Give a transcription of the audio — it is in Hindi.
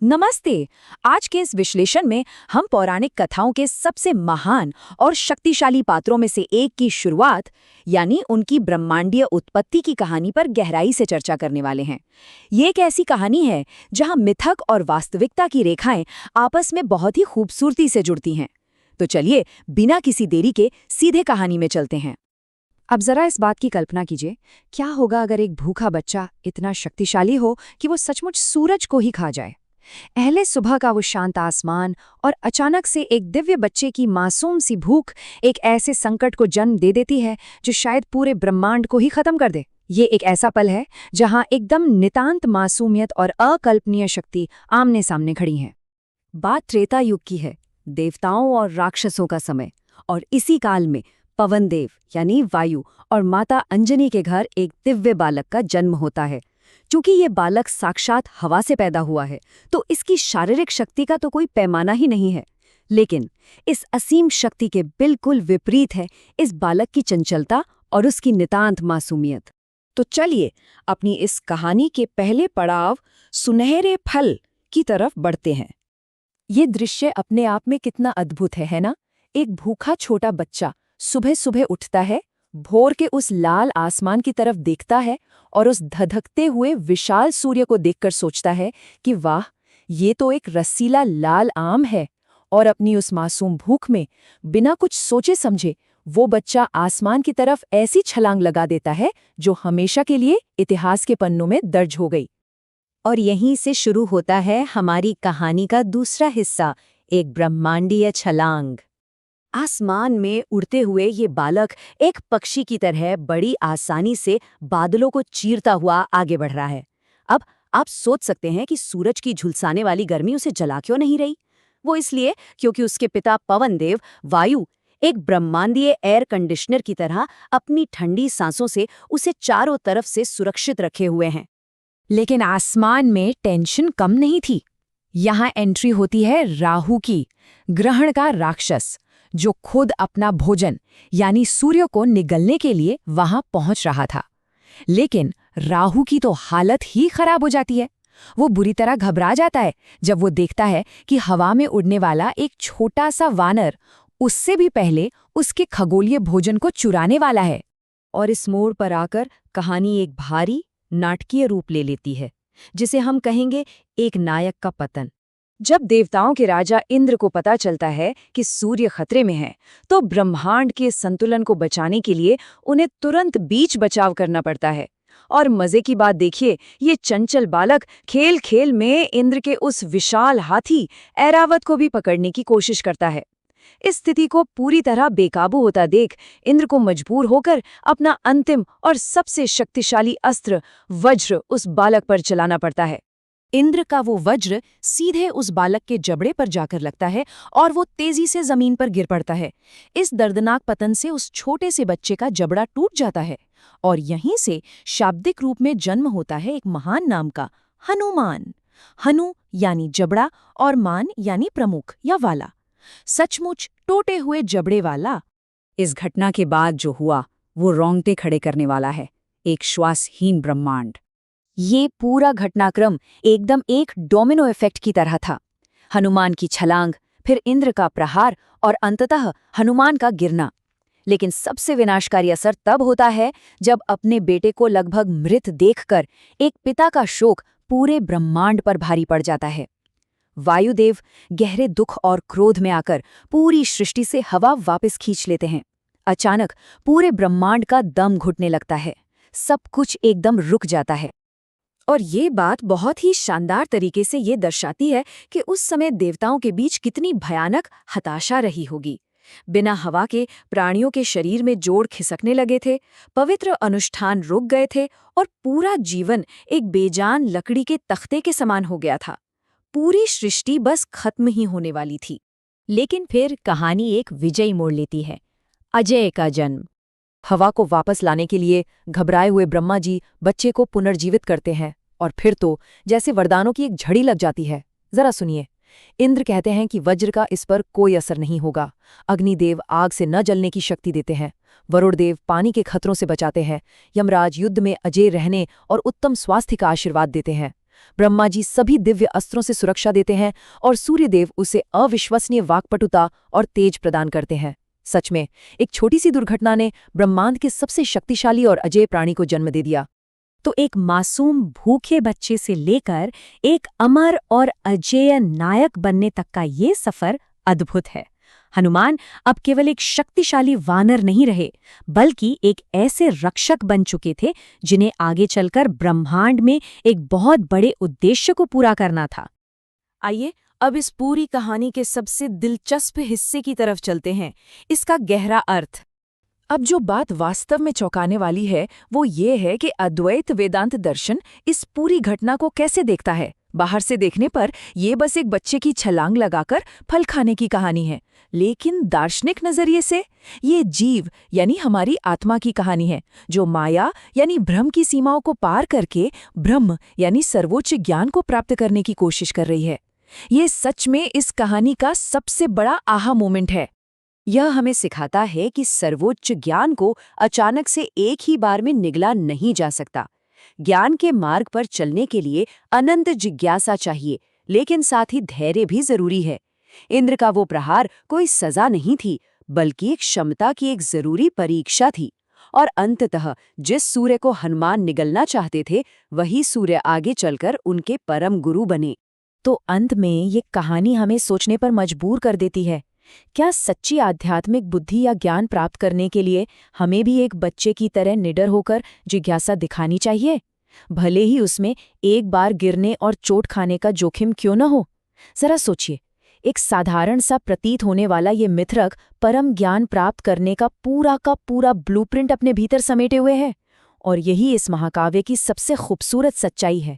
नमस्ते। आज के इस विश्लेषण में हम पौराणिक कथाओं के सबसे महान और शक्तिशाली पात्रों में से एक की शुरुआत यानी उनकी ब्रह्मांडीय उत्पत्ति की कहानी पर गहराई से चर्चा करने वाले हैं। ये एक ऐसी कहानी है जहां मिथक और वास्तविकता की रेखाएं आपस में बहुत ही खूबसूरती से जुड़ती हैं। तो चलिए बिना किसी देरी के सीधे कहानी में चलते हैं। अब जरा इस बात की कल्पना कीजिए, क्या होगा अगर एक भूखा बच्चा इतना शक्तिशाली हो कि वो सचमुच सूरज को ही खा जाए। पहले सुबह का वो शांत आसमान और अचानक से एक दिव्य बच्चे की मासूम सी भूख एक ऐसे संकट को जन्म दे देती है जो शायद पूरे ब्रह्मांड को ही खत्म कर दे। ये एक ऐसा पल है जहां एकदम नितांत मासूमियत और अकल्पनीय शक्ति आमने सामने खड़ी हैं। बात त्रेता युग की है, देवताओं और राक्षसों का समय। और इसी काल में पवन देव यानी वायु और माता अंजनी के घर एक दिव्य बालक का जन्म होता है। चूंकि ये बालक साक्षात हवा से पैदा हुआ है, तो इसकी शारीरिक शक्ति का तो कोई पैमाना ही नहीं है। लेकिन इस असीम शक्ति के बिल्कुल विपरीत है इस बालक की चंचलता और उसकी नितांत मासूमियत। तो चलिए अपनी इस कहानी के पहले पड़ाव सुनहरे फल की तरफ बढ़ते हैं। ये दृश्य अपने आप में कितना अद्भुत है ना? एक भूखा छोटा बच्चा सुबह सुबह उठता है, भोर के उस लाल आसमान की तरफ देखता है और उस धधकते हुए विशाल सूर्य को देखकर सोचता है कि वाह, ये तो एक रसीला लाल आम है। और अपनी उस मासूम भूख में बिना कुछ सोचे समझे वो बच्चा आसमान की तरफ ऐसी छलांग लगा देता है जो हमेशा के लिए इतिहास के पन्नों में दर्ज हो गई। और यहीं से शुरू होता है हमारी कहानी का दूसरा हिस्सा, एक ब्रह्मांडीय छलांग। आसमान में उड़ते हुए ये बालक एक पक्षी की तरह बड़ी आसानी से बादलों को चीरता हुआ आगे बढ़ रहा है। अब आप सोच सकते हैं कि सूरज की झुलसाने वाली गर्मी उसे जला क्यों नहीं रही। वो इसलिए क्योंकि उसके पिता पवन देव वायु एक ब्रह्मांडीय एयर कंडीशनर की तरह अपनी ठंडी सांसों से उसे चारों तरफ से सुरक्षित रखे हुए हैं। लेकिन आसमान में टेंशन कम नहीं थी। यहाँ एंट्री होती है राहु की, ग्रहण का राक्षस, जो खुद अपना भोजन यानी सूर्य को निगलने के लिए वहां पहुंच रहा था। लेकिन राहु की तो हालत ही खराब हो जाती है। वो बुरी तरह घबरा जाता है जब वो देखता है कि हवा में उड़ने वाला एक छोटा सा वानर उससे भी पहले उसके खगोलीय भोजन को चुराने वाला है। और इस मोड़ पर आकर कहानी एक भारी नाटकीय रूप ले लेती है, जिसे हम कहेंगे एक नायक का पतन। जब देवताओं के राजा इंद्र को पता चलता है कि सूर्य खतरे में है, तो ब्रह्मांड के संतुलन को बचाने के लिए उन्हें तुरंत बीच बचाव करना पड़ता है। और मजे की बात देखिए, ये चंचल बालक खेल खेल में इंद्र के उस विशाल हाथी ऐरावत को भी पकड़ने की कोशिश करता है। इस स्थिति को पूरी तरह बेकाबू होता देख इंद्र को मजबूर होकर अपना अंतिम और सबसे शक्तिशाली अस्त्र वज्र उस बालक पर चलाना पड़ता है। इंद्र का वो वज्र सीधे उस बालक के जबड़े पर जाकर लगता है और वो तेजी से जमीन पर गिर पड़ता है। इस दर्दनाक पतन से उस छोटे से बच्चे का जबड़ा टूट जाता है और यहीं से शाब्दिक रूप में जन्म होता है एक महान नाम का, हनुमान। हनु यानी जबड़ा और मान यानी प्रमुख या वाला। सचमुच टूटे हुए जबड़े वाला। इस घटना के बाद जो हुआ वो रोंगटे खड़े करने वाला है। एक श्वासहीन ब्रह्मांड। ये पूरा घटनाक्रम एकदम एक डोमिनो इफेक्ट की तरह था। हनुमान की छलांग, फिर इंद्र का प्रहार और अंततः हनुमान का गिरना। लेकिन सबसे विनाशकारी असर तब होता है जब अपने बेटे को लगभग मृत देखकर एक पिता का शोक पूरे ब्रह्मांड पर भारी पड़ जाता है। वायुदेव गहरे दुख और क्रोध में आकर पूरी सृष्टि से हवा वापस खींच लेते हैं। अचानक पूरे ब्रह्मांड का दम घुटने लगता है, सब कुछ एकदम रुक जाता है। और ये बात बहुत ही शानदार तरीके से ये दर्शाती है कि उस समय देवताओं के बीच कितनी भयानक हताशा रही होगी। बिना हवा के प्राणियों के शरीर में जोड़ खिसकने लगे थे, पवित्र अनुष्ठान रुक गए थे और पूरा जीवन एक बेजान लकड़ी के तख्ते के समान हो गया था। पूरी सृष्टि बस खत्म ही होने वाली थी। लेकिन फिर कहानी एक विजयी मोड़ लेती है, अजय का जन्म। हवा को वापस लाने के लिए घबराए हुए ब्रह्मा जी बच्चे को पुनर्जीवित करते हैं और फिर तो जैसे वरदानों की एक झड़ी लग जाती है। जरा सुनिए। इंद्र कहते हैं कि वज्र का इस पर कोई असर नहीं होगा। अग्निदेव आग से न जलने की शक्ति देते हैं। वरुण देव पानी के खतरों से बचाते हैं। यमराज युद्ध में अजेय रहने और उत्तम स्वास्थ्य का आशीर्वाद देते हैं। ब्रह्मा जी सभी दिव्य अस्त्रों से सुरक्षा देते हैं और सूर्यदेव उसे अविश्वसनीय वाक्पटुता और तेज प्रदान करते हैं। सच में, एक छोटी सी दुर्घटना ने ब्रह्मांड के सबसे शक्तिशाली और अजेय प्राणी को जन्म दे दिया। तो एक मासूम भूखे बच्चे से लेकर एक अमर और अजेय नायक बनने तक का ये सफर अद्भुत है। हनुमान अब केवल एक शक्तिशाली वानर नहीं रहे, बल्कि एक ऐसे रक्षक बन चुके थे जिन्हें आगे चलकर ब्रह्मांड में एक बहुत बड़े उद्देश्य को पूरा करना था। आइए अब इस पूरी कहानी के सबसे दिलचस्प हिस्से की तरफ चलते हैं, इसका गहरा अर्थ। अब जो बात वास्तव में चौंकाने वाली है वो ये है कि अद्वैत वेदांत दर्शन इस पूरी घटना को कैसे देखता है। बाहर से देखने पर ये बस एक बच्चे की छलांग लगाकर फल खाने की कहानी है, लेकिन दार्शनिक नजरिए से ये जीव यानी हमारी आत्मा की कहानी है, जो माया यानी भ्रम की सीमाओं को पार करके ब्रह्म यानी सर्वोच्च ज्ञान को प्राप्त करने की कोशिश कर रही है। ये सच में इस कहानी का सबसे बड़ा आहा मोमेंट है। यह हमें सिखाता है कि सर्वोच्च ज्ञान को अचानक से एक ही बार में निगला नहीं जा सकता। ज्ञान के मार्ग पर चलने के लिए अनंत जिज्ञासा चाहिए, लेकिन साथ ही धैर्य भी जरूरी है। इंद्र का वो प्रहार कोई सजा नहीं थी, बल्कि एक क्षमता की एक जरूरी परीक्षा थी। और अंततः जिस सूर्य को हनुमान निगलना चाहते थे, वही सूर्य आगे चलकर उनके परम गुरु बने। तो अंत में ये कहानी हमें सोचने पर मजबूर कर देती है। क्या सच्ची आध्यात्मिक बुद्धि या ज्ञान प्राप्त करने के लिए हमें भी एक बच्चे की तरह निडर होकर जिज्ञासा दिखानी चाहिए, भले ही उसमें एक बार गिरने और चोट खाने का जोखिम क्यों न हो? जरा सोचिए, एक साधारण सा प्रतीत होने वाला ये मित्रक परम ज्ञान प्राप्त करने का पूरा ब्लूप्रिंट अपने भीतर समेटे हुए है। और यही इस महाकाव्य की सबसे खूबसूरत सच्चाई है।